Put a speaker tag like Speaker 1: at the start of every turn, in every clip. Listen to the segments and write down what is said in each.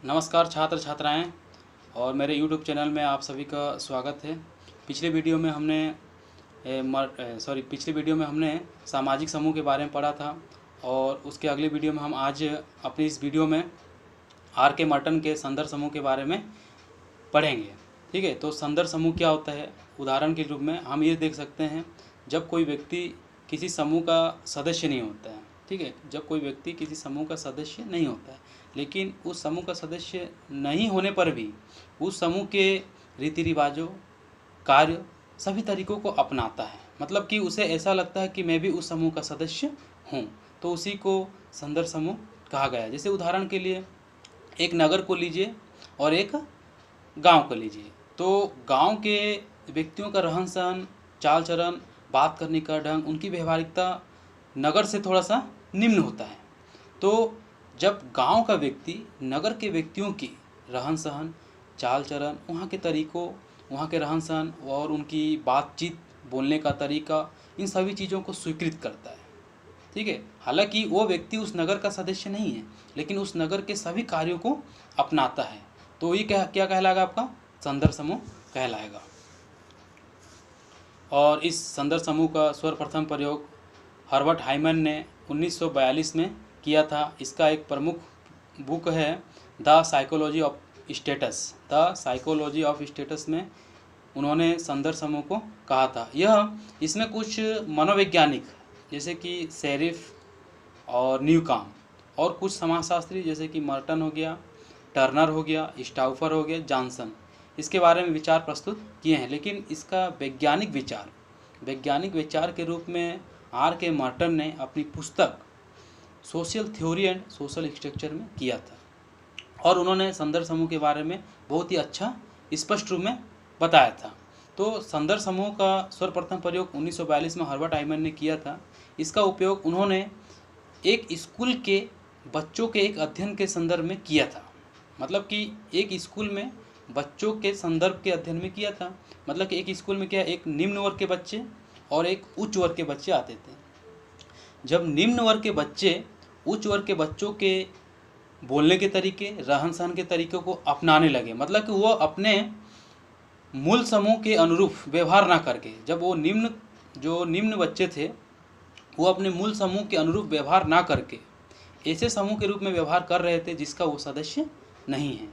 Speaker 1: नमस्कार छात्र छात्राएं और मेरे YouTube चैनल में आप सभी का स्वागत है। पिछले वीडियो में हमने सामाजिक समूह के बारे में पढ़ा था और उसके अगले वीडियो में हम आज अपनी इस वीडियो में आर के मर्टन के संदर्भ समूह के बारे में पढ़ेंगे। ठीक है, तो संदर्भ समूह क्या होता है? उदाहरण के रूप में हम ये देख सकते हैं, जब कोई व्यक्ति किसी समूह का सदस्य नहीं होता है। ठीक है, जब कोई व्यक्ति किसी समूह का सदस्य नहीं होता है, लेकिन उस समूह का सदस्य नहीं होने पर भी उस समूह के रीति रिवाजों, कार्य, सभी तरीकों को अपनाता है। मतलब कि उसे ऐसा लगता है कि मैं भी उस समूह का सदस्य हूँ, तो उसी को संदर्भ समूह कहा गया है। जैसे उदाहरण के लिए एक नगर को लीजिए और एक गांव को लीजिए। तो गांव के व्यक्तियों का रहन सहन, चाल चलन, बात करने का ढंग, उनकी व्यवहारिकता नगर से थोड़ा सा निम्न होता है। तो जब गांव का व्यक्ति नगर के व्यक्तियों की रहन सहन, चाल चलन, वहाँ के तरीक़ों, वहाँ के रहन सहन और उनकी बातचीत, बोलने का तरीका, इन सभी चीज़ों को स्वीकृत करता है। ठीक है, हालांकि वो व्यक्ति उस नगर का सदस्य नहीं है, लेकिन उस नगर के सभी कार्यों को अपनाता है। तो ये क्या कहलाएगा? आपका संदर्भ समूह कहलाएगा। और इस संदर्भ समूह का सर्वप्रथम प्रयोग हर्बर्ट हाइमन ने 1942 में किया था। इसका एक प्रमुख बुक है the psychology of status. The psychology of status में उन्होंने संदर्भ समूह को कहा था। इसमें कुछ मनोवैज्ञानिक जैसे कि शेरिफ और न्यूकॉम और कुछ समाजशास्त्री जैसे कि मर्टन हो गया, टर्नर हो गया, स्टाउफर हो गया, जॉनसन, इसके बारे में विचार प्रस्तुत किए हैं। लेकिन इसका वैज्ञानिक विचार के रूप में आर के मर्टन ने अपनी पुस्तक social theory and social structure में किया था और उन्होंने संदर्भ समूह के बारे में बहुत ही अच्छा स्पष्ट रूप में बताया था। तो संदर्भ समूह का सर्वप्रथम प्रयोग 1942 में हर्बर्ट हाइमन ने किया था। इसका उपयोग उन्होंने एक स्कूल के बच्चों के एक अध्ययन के संदर्भ में किया था। मतलब कि एक स्कूल में बच्चों के संदर्भ के अध्ययन में किया था। मतलब कि एक स्कूल में क्या, एक निम्न वर्ग के बच्चे और एक उच्च वर्ग के बच्चे आते थे। जब निम्न वर्ग के बच्चे उच्च वर्ग के बच्चों के बोलने के तरीके, रहन सहन के तरीकों को अपनाने लगे, मतलब कि वो अपने मूल समूह के अनुरूप व्यवहार ना करके, जब वो निम्न बच्चे थे, वो अपने मूल समूह के अनुरूप व्यवहार ना करके ऐसे समूह के रूप में व्यवहार कर रहे थे जिसका वो सदस्य नहीं है।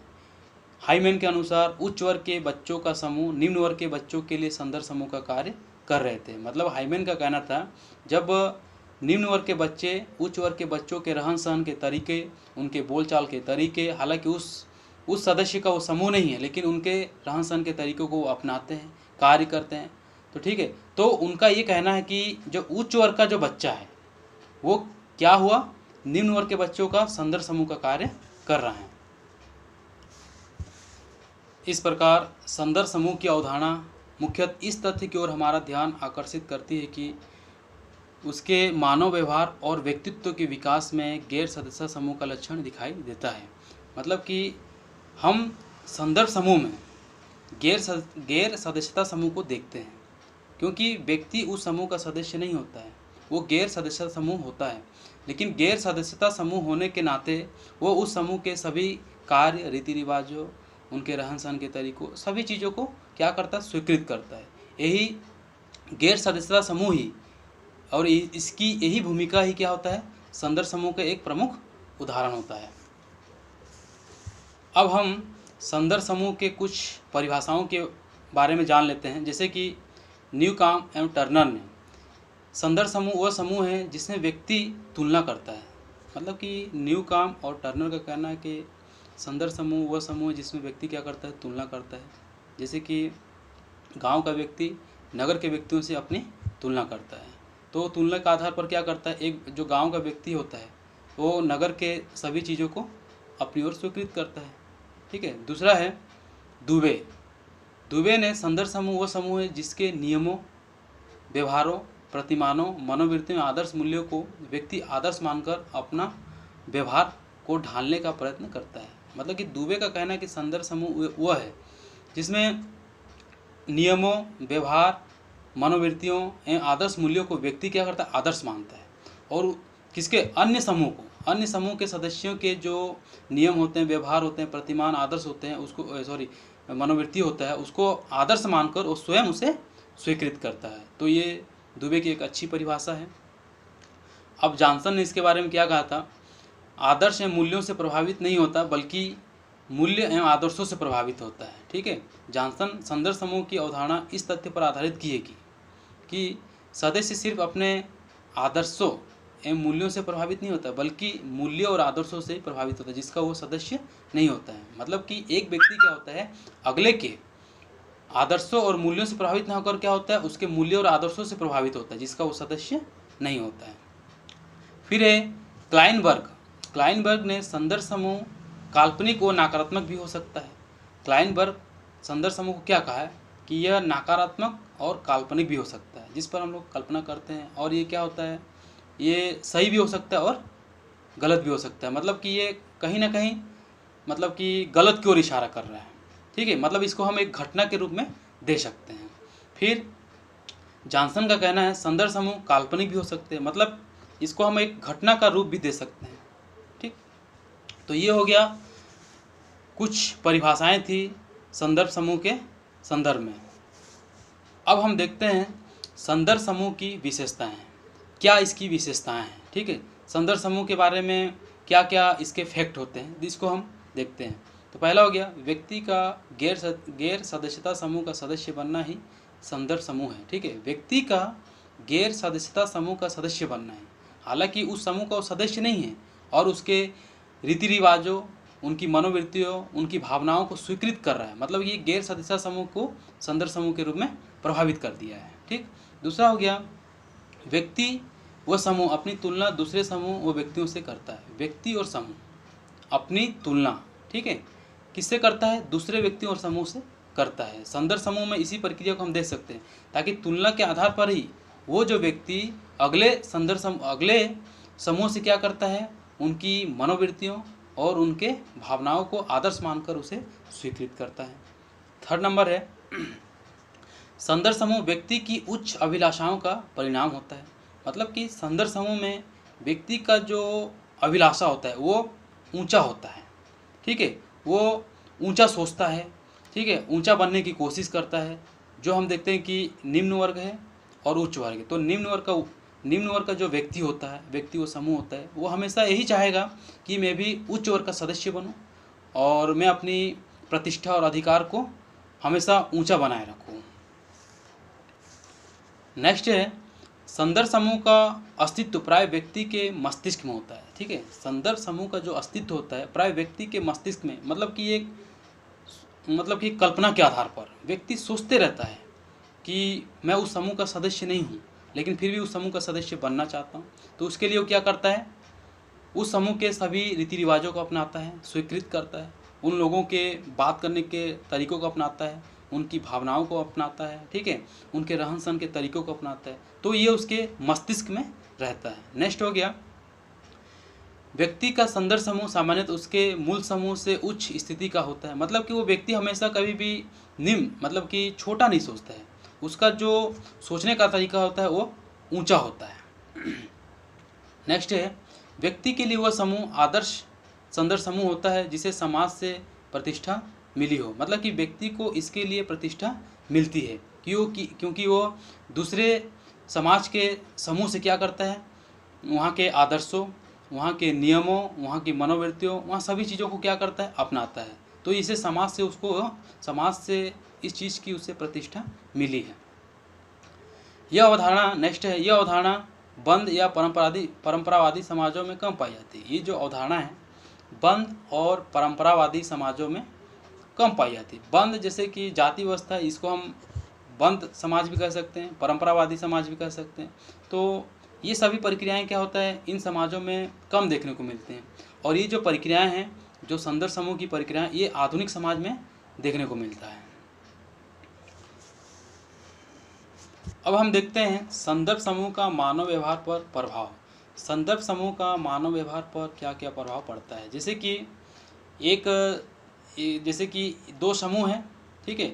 Speaker 1: हाइमन के अनुसार उच्च वर्ग के बच्चों का समूह निम्न वर्ग के बच्चों के लिए संदर्भ समूह का कार्य कर रहे थे। मतलब हाइमन का कहना था, जब निम्न वर्ग के बच्चे उच्च वर्ग के बच्चों के रहन सहन के तरीके, उनके बोलचाल के तरीके, हालांकि उस सदस्य का वो समूह नहीं है, लेकिन उनके रहन सहन के तरीकों को वो अपनाते हैं, कार्य करते हैं। तो ठीक है, तो उनका ये कहना है कि जो उच्च वर्ग का जो बच्चा है वो क्या हुआ, निम्न वर्ग के बच्चों का संदर्भ समूह का कार्य कर रहा है। इस प्रकार संदर्भ समूह की अवधारणा मुख्यतः इस तथ्य की ओर हमारा ध्यान आकर्षित करती है कि उसके मानव व्यवहार और व्यक्तित्व के विकास में गैर सदस्य समूह का लक्षण दिखाई देता है। मतलब कि हम संदर्भ समूह में गैर सदस्यता समूह को देखते हैं, क्योंकि व्यक्ति उस समूह का सदस्य नहीं होता है, वो गैर सदस्यता समूह होता है। लेकिन गैर सदस्यता समूह होने के नाते वो उस समूह के सभी कार्य, रीति रिवाजों, उनके रहन सहन के तरीकों, सभी चीज़ों को क्या करता है, स्वीकृत करता है। यही गैर सदस्यता समूह ही और इसकी यही भूमिका ही क्या होता है, संदर्भ समूह का एक प्रमुख उदाहरण होता है। अब हम संदर्भ समूह के कुछ परिभाषाओं के बारे में जान लेते हैं। जैसे कि न्यूकॉम एवं टर्नर ने संदर्भ समूह वह समूह है जिसमें व्यक्ति तुलना करता है। मतलब कि न्यूकॉम और टर्नर का कहना है कि संदर्भ समूह वह समूह है जिसमें व्यक्ति क्या करता है, तुलना करता है। जैसे कि गांव का व्यक्ति नगर के व्यक्तियों से अपनी तुलना करता है, तो तुलना के आधार पर क्या करता है, एक जो गांव का व्यक्ति होता है वो नगर के सभी चीज़ों को अपनी ओर स्वीकृत करता है। ठीक है। दूसरा है दुबे ने संदर्भ समूह वह समूह है जिसके नियमों, व्यवहारों, प्रतिमानों, मनोवृत्तियों, आदर्श मूल्यों को व्यक्ति आदर्श मानकर अपना व्यवहार को ढालने का प्रयत्न करता है। मतलब कि दुबे का कहना है कि संदर्भ समूह वह है जिसमें नियमों, व्यवहार, मनोवृत्तियों एवं आदर्श मूल्यों को व्यक्ति क्या करता है, आदर्श मानता है, और किसके, अन्य समूह को, अन्य समूह के सदस्यों के जो नियम होते हैं, व्यवहार होते हैं, प्रतिमान आदर्श होते हैं, उसको मनोवृत्ति होता है, उसको आदर्श मानकर वो स्वयं उसे स्वीकृत करता है। तो ये दुबे की एक अच्छी परिभाषा है। अब जॉनसन ने इसके बारे में क्या कहा था, आदर्श एवं मूल्यों से प्रभावित नहीं होता बल्कि मूल्य एवं आदर्शों से प्रभावित होता है। ठीक है, जॉनसन संदर्भ समूह की अवधारणा इस तथ्य पर आधारित की है कि सदस्य सिर्फ अपने आदर्शों एवं मूल्यों से प्रभावित नहीं होता बल्कि मूल्यों और आदर्शों से प्रभावित होता है जिसका वो सदस्य नहीं होता है। मतलब कि एक व्यक्ति क्या होता है, अगले के आदर्शों और मूल्यों से प्रभावित ना होकर क्या होता है, उसके मूल्यों और आदर्शों से प्रभावित होता है जिसका वो सदस्य नहीं होता है। फिर है क्लाइनबर्ग ने संदर्भ समूह काल्पनिक व नकारात्मक भी हो सकता है। क्लाइनबर्ग संदर्भ समूह को क्या कहा है कि यह नकारात्मक और काल्पनिक भी हो सकता है, जिस पर हम लोग कल्पना करते हैं, और ये क्या होता है, ये सही भी हो सकता है और गलत भी हो सकता है। मतलब कि ये कहीं ना कहीं मतलब कि गलत की ओर इशारा कर रहा है। ठीक है, मतलब इसको हम एक घटना के रूप में दे सकते हैं। फिर जॉनसन का कहना है संदर्भ समूह काल्पनिक भी हो सकते हैं, मतलब इसको हम एक घटना का रूप भी दे सकते हैं। ठीक, तो ये हो गया कुछ परिभाषाएं थी संदर्भ समूह के संदर्भ में। अब हम देखते हैं संदर्भ समूह की विशेषताएं, क्या इसकी विशेषताएं हैं। ठीक है, संदर्भ समूह के बारे में क्या क्या इसके फैक्ट होते हैं, इसको हम देखते हैं। तो पहला हो गया, व्यक्ति का गैर सदस्यता समूह का सदस्य बनना ही संदर्भ समूह है। ठीक है, व्यक्ति का गैर सदस्यता समूह का सदस्य बनना है, हालांकि उस समूह का वो सदस्य नहीं है और उसके रीति रिवाजों, उनकी मनोवृत्तियों, उनकी भावनाओं को स्वीकृत कर रहा है। मतलब ये गैर सदस्यता समूह को संदर्भ समूह के रूप में प्रभावित कर दिया है। ठीक, दूसरा हो गया, व्यक्ति व समूह अपनी तुलना दूसरे समूह व व्यक्तियों से करता है। व्यक्ति और समूह अपनी तुलना, ठीक है, किससे करता है, दूसरे व्यक्तियों और समूह से करता है। संदर्भ समूह में इसी प्रक्रिया को हम देख सकते हैं, ताकि तुलना के आधार पर ही वो जो व्यक्ति अगले समूह से क्या करता है, उनकी मनोवृत्तियों और उनके भावनाओं को आदर्श मानकर उसे स्वीकृत करता है। थर्ड नंबर है, संदर्भ समूह व्यक्ति की उच्च अभिलाषाओं का परिणाम होता है। मतलब कि संदर्भ समूह में व्यक्ति का जो अभिलाषा होता है वो ऊंचा होता है। ठीक है, वो ऊंचा सोचता है, ठीक है, ऊंचा बनने की कोशिश करता है। जो हम देखते हैं कि निम्न वर्ग है और उच्च वर्ग है, तो निम्न वर्ग का जो व्यक्ति होता है, व्यक्ति वो समूह होता है, वो हमेशा यही चाहेगा कि मैं भी उच्च वर्ग का सदस्य बनूं और मैं अपनी प्रतिष्ठा और अधिकार को हमेशा ऊंचा बनाए रखूं। नेक्स्ट है, संदर्भ समूह का अस्तित्व प्राय व्यक्ति के मस्तिष्क में होता है। ठीक है, संदर्भ समूह का जो अस्तित्व होता है प्राय व्यक्ति के मस्तिष्क में, मतलब कि कल्पना के आधार पर व्यक्ति सोचते रहता है कि मैं उस समूह का सदस्य नहीं हूँ, लेकिन फिर भी उस समूह का सदस्य बनना चाहता हूँ। तो उसके लिए वो क्या करता है, उस समूह के सभी रीति रिवाजों को अपनाता है, स्वीकृत करता है, उन लोगों के बात करने के तरीक़ों को अपनाता है, उनकी भावनाओं को अपनाता है, ठीक है, उनके रहन सहन के तरीक़ों को अपनाता है। तो ये उसके मस्तिष्क में रहता है। नेक्स्ट हो गया, व्यक्ति का संदर्भ समूह सामान्यतः उसके मूल समूह से उच्च स्थिति का होता है। मतलब कि वो व्यक्ति हमेशा कभी भी निम्न, मतलब कि छोटा नहीं सोचता है, उसका जो सोचने का तरीका होता है वो ऊंचा होता है। नेक्स्ट है, व्यक्ति के लिए वह समूह आदर्श संदर्भ समूह होता है जिसे समाज से प्रतिष्ठा मिली हो। मतलब कि व्यक्ति को इसके लिए प्रतिष्ठा मिलती है क्योंकि वो दूसरे समाज के समूह से क्या करता है, वहाँ के आदर्शों, वहाँ के नियमों, वहाँ की मनोवृत्तियों, वहाँ सभी चीज़ों को क्या करता है, अपनाता है। तो इसे समाज से इस चीज़ की उसे प्रतिष्ठा मिली है। यह अवधारणा, नेक्स्ट है, यह अवधारणा बंद या परंपरावादी समाजों में कम पाई जाती है। ये जो अवधारणा है बंद और परंपरावादी समाजों में कम पाई जाती है। बंद जैसे कि जाति व्यवस्था, इसको हम बंद समाज भी कह सकते हैं, परंपरावादी समाज भी कह सकते हैं। तो ये सभी प्रक्रियाएं क्या होता है, इन समाजों में कम देखने को मिलते हैं। और ये जो प्रक्रियाएं हैं, जो संदर्भ समूह की प्रक्रियाएं, ये आधुनिक समाज में देखने को मिलता है। अब हम देखते हैं संदर्भ समूह का मानव व्यवहार पर प्रभाव। संदर्भ समूह का मानव व्यवहार पर क्या क्या प्रभाव पड़ता है। जैसे कि दो समूह हैं, ठीक है,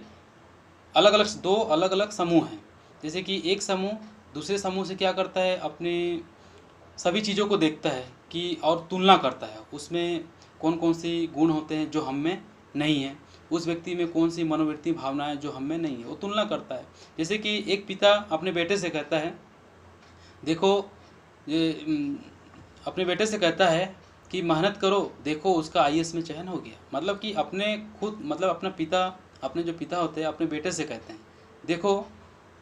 Speaker 1: दो अलग अलग समूह हैं। जैसे कि एक समूह दूसरे समूह से क्या करता है, अपनी सभी चीज़ों को देखता है कि और तुलना करता है, उसमें कौन कौन सी गुण होते हैं जो हम में नहीं है, उस व्यक्ति में कौन सी मनोवृत्ति भावनाएं जो हम में नहीं है, वो तुलना करता है। जैसे कि एक पिता अपने बेटे से कहता है, देखो ये अपने बेटे से कहता है कि मेहनत करो, देखो उसका आईएएस में चयन हो गया। मतलब कि अपने खुद मतलब अपना पिता, अपने जो पिता होते हैं अपने बेटे से कहते हैं, देखो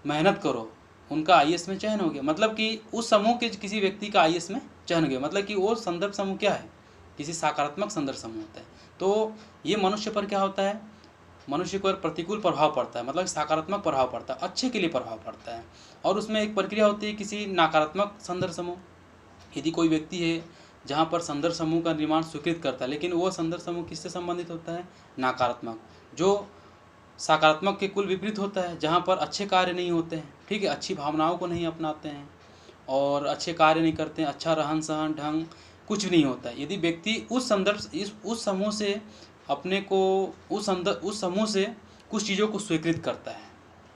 Speaker 1: मेहनत करो, उनका आईएएस में चयन हो गया। मतलब कि उस समूह के किसी व्यक्ति का आईएएस में चयन हो गया। मतलब कि वो संदर्भ समूह क्या है, किसी सकारात्मक संदर्भ समूह होता है। तो ये मनुष्य पर क्या होता है, मनुष्य पर प्रतिकूल प्रभाव पड़ता है, मतलब सकारात्मक प्रभाव पड़ता है, अच्छे के लिए प्रभाव पड़ता है। और उसमें एक प्रक्रिया होती है किसी नकारात्मक संदर्भ समूह। यदि कोई व्यक्ति है जहाँ पर संदर्भ समूह का निर्माण स्वीकृत करता है, लेकिन वो संदर्भ समूह किससे संबंधित होता है, नकारात्मक, जो सकारात्मक के कुल विपरीत होता है, जहाँ पर अच्छे कार्य नहीं होते हैं, ठीक है, अच्छी भावनाओं को नहीं अपनाते हैं और अच्छे कार्य नहीं करते हैं, अच्छा रहन सहन ढंग कुछ नहीं होता है। यदि व्यक्ति उस समूह से अपने को उस समूह से कुछ चीज़ों को स्वीकृत करता है,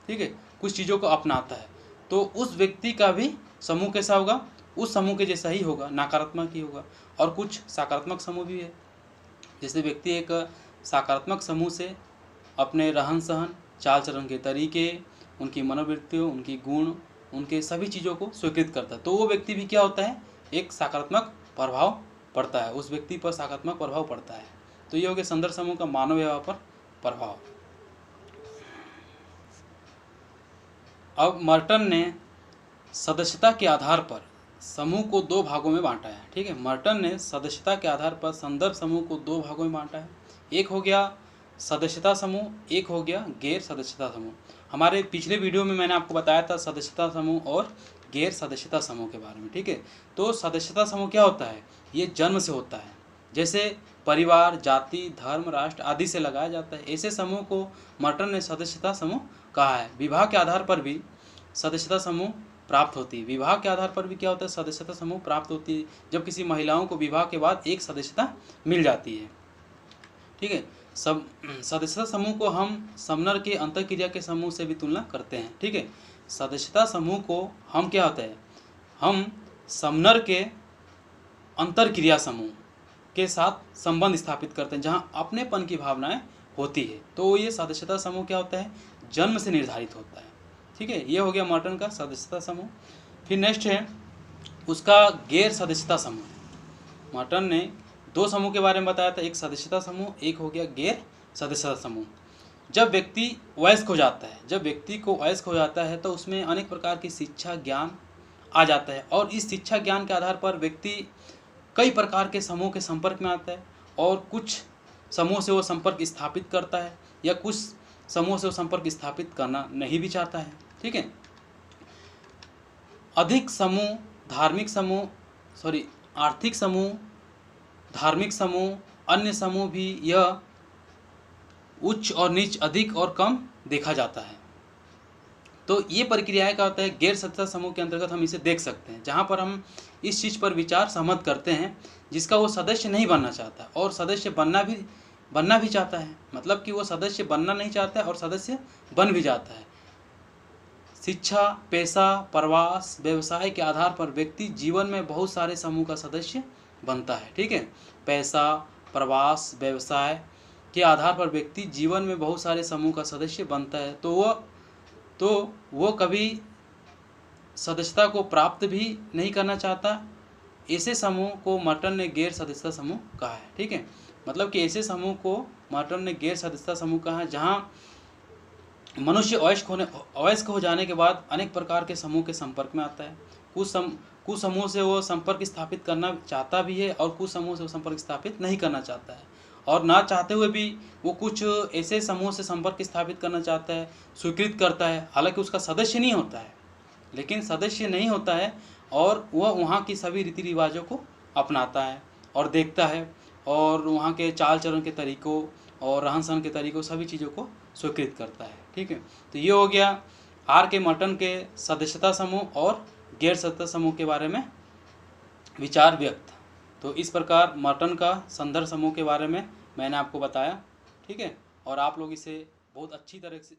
Speaker 1: ठीक है, कुछ चीज़ों को अपनाता है, तो उस व्यक्ति का भी समूह कैसा होगा, उस समूह के जैसा ही होगा, नकारात्मक ही होगा। और कुछ सकारात्मक समूह भी है, जैसे व्यक्ति एक सकारात्मक समूह से अपने रहन सहन, चाल चलन के तरीके, उनकी मनोवृत्तियों, उनकी गुण, उनके सभी चीज़ों को स्वीकृत करता है, तो वो व्यक्ति भी क्या होता है, एक सकारात्मक प्रभाव पड़ता है, उस व्यक्ति पर सकारात्मक प्रभाव पड़ता है। तो ये हो गया संदर्भ समूह का मानव व्यवहार पर प्रभाव। अब मर्टन ने सदस्यता के आधार पर समूह को दो भागों में बांटा है, ठीक है। मर्टन ने सदस्यता के आधार पर संदर्भ समूह को दो भागों में बांटा है। एक हो गया सदस्यता समूह, एक हो गया गैर सदस्यता समूह। हमारे पिछले वीडियो में मैंने आपको बताया था सदस्यता समूह और गैर सदस्यता समूह के बारे में, ठीक है। तो सदस्यता समूह क्या होता है, ये जन्म से होता है, जैसे परिवार, जाति, धर्म, राष्ट्र आदि से लगाया जाता है। ऐसे समूह को मर्टन ने सदस्यता समूह कहा है। विवाह के आधार पर भी सदस्यता समूह प्राप्त होती है। विवाह के आधार पर भी क्या होता है, सदस्यता समूह प्राप्त होती है, जब किसी महिलाओं को विवाह के बाद एक सदस्यता मिल जाती है, ठीक है। सब सदस्यता समूह को हम समनर के अंतःक्रिया के समूह से भी तुलना करते हैं, ठीक है। सदस्यता समूह को हम क्या होता है, हम समनर के अंतर्क्रिया समूह के साथ संबंध स्थापित करते हैं, जहाँ अपनेपन की भावनाएं होती है। तो ये सदस्यता समूह क्या होता है, जन्म से निर्धारित होता है, ठीक है। ये हो गया मर्टन का सदस्यता समूह। फिर नेक्स्ट है उसका गैर सदस्यता समूह। मर्टन ने दो समूह के बारे में बताया था, एक सदस्यता समूह, एक हो गया गैर सदस्यता समूह। जब व्यक्ति वयस्क हो जाता है, जब व्यक्ति को वयस्क हो जाता है तो उसमें अनेक प्रकार की शिक्षा ज्ञान आ जाता है, और इस शिक्षा ज्ञान के आधार पर व्यक्ति कई प्रकार के समूह के संपर्क में आता है, और कुछ समूह से वो संपर्क स्थापित करता है या कुछ समूह से वो संपर्क स्थापित करना नहीं भी चाहता है, ठीक है। अधिक समूह, धार्मिक समूह, आर्थिक समूह, धार्मिक समूह, अन्य समूह भी यह उच्च और नीच, अधिक और कम देखा जाता है। तो ये प्रक्रियाएं का होता है गैर सदस्यता समूह के अंतर्गत हम इसे देख सकते हैं, जहाँ पर हम इस चीज़ पर विचार सहमत करते हैं जिसका वो सदस्य नहीं बनना चाहता और सदस्य बनना भी चाहता है। मतलब कि वो सदस्य बनना नहीं चाहता है और सदस्य बन भी जाता है। शिक्षा, पेशा, प्रवास, व्यवसाय के आधार पर व्यक्ति जीवन में बहुत सारे समूह का सदस्य बनता है, ठीक है। पैसा, प्रवास, व्यवसाय के आधार पर व्यक्ति जीवन में बहुत सारे समूह का सदस्य बनता है। तो वो कभी सदस्यता को प्राप्त भी नहीं करना चाहता। ऐसे समूह को मर्टन ने गैर सदस्यता समूह कहा है, ठीक है। मतलब कि ऐसे समूह को मर्टन ने गैर सदस्यता समूह कहा है, जहाँ मनुष्य अवयस्क हो जाने के बाद अनेक प्रकार के समूह के संपर्क में आता है। कुछ समूह से वो संपर्क स्थापित करना चाहता भी है और कुछ समूह से वो संपर्क स्थापित नहीं करना चाहता है, और ना चाहते हुए भी वो कुछ ऐसे समूह से संपर्क स्थापित करना चाहता है, स्वीकृत करता है, हालांकि उसका सदस्य नहीं होता है, लेकिन सदस्य नहीं होता है और वह वहाँ की सभी रीति रिवाजों को अपनाता है और देखता है, और वहाँ के चाल चलन के तरीक़ों और रहन सहन के तरीक़ों सभी चीज़ों को स्वीकृत करता है, ठीक है। तो ये हो गया R.K. मर्टन के सदस्यता समूह और गैर सदस्यता समूह के बारे में विचार व्यक्त। तो इस प्रकार मर्टन का संदर्भ समूह के बारे में मैंने आपको बताया, ठीक है। और आप लोग इसे बहुत अच्छी तरीके से